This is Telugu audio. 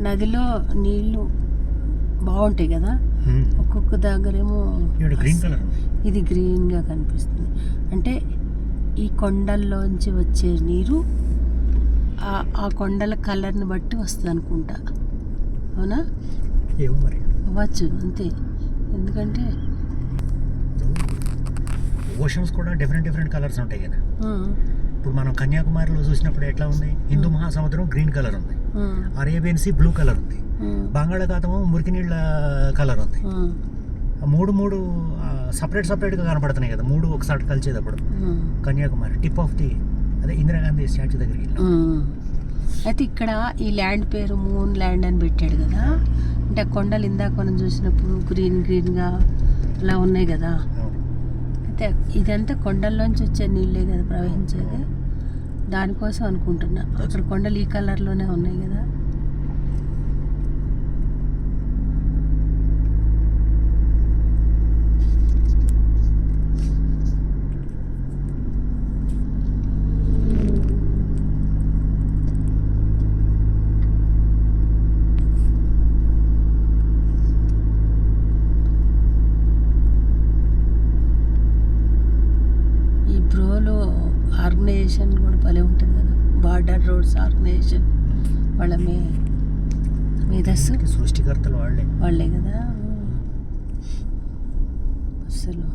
నదిలో నీళ్లు బాగుంటాయి కదా, ఒక్కొక్క దగ్గరేమో గ్రీన్ కలర్, ఇది గ్రీన్గా కనిపిస్తుంది. అంటే ఈ కొండల్లోంచి వచ్చే నీరు ఆ కొండల కలర్ని బట్టి వస్తుంది అనుకుంటా. అవునా? ఏమో మరి, అవ్వచ్చు అంతే. ఎందుకంటే ఓషన్స్ కూడా డిఫరెంట్ కలర్స్ ఉంటాయి కదా. ఇప్పుడు మనం కన్యాకుమారిలో చూసినప్పుడు ఎట్లా ఉంది, హిందూ మహాసముద్రం గ్రీన్ కలర్ ఉంది, అరేబియన్ సీ బ్లూ కలర్ ఉంది, బంగాళాఖాతము మురికి నీళ్ళ కలర్ ఉంది. మూడు సపరేట్గా కనపడుతున్నాయి కదా, మూడు ఒకసారి కలిసేటప్పుడు. కన్యాకుమారి టిప్ ఆఫ్ ది అదే ఇందిరాగాంధీ స్టాచ్యూ దగ్గరికి. అయితే ఇక్కడ ఈ ల్యాండ్ పేరు మూన్ ల్యాండ్ అని పెట్టాడు కదా. అంటే కొండలు ఇందాక మనం చూసినప్పుడు గ్రీన్గా అలా ఉన్నాయి కదా. అయితే ఇదంతా కొండల్లోంచి వచ్చే నీళ్ళే కదా ప్రవహించేది, దానికోసం అనుకుంటున్నా. అక్కడ కొండలు ఈ కలర్లోనే ఉన్నాయి కదా. ఆర్గనైజేషన్ కూడా భలే ఉంటుంది కదా, బార్డర్ రోడ్స్ ఆర్గనైజేషన్. వాళ్ళ మేధస్సు సృష్టికర్తలు వాళ్ళే కదా అసలు.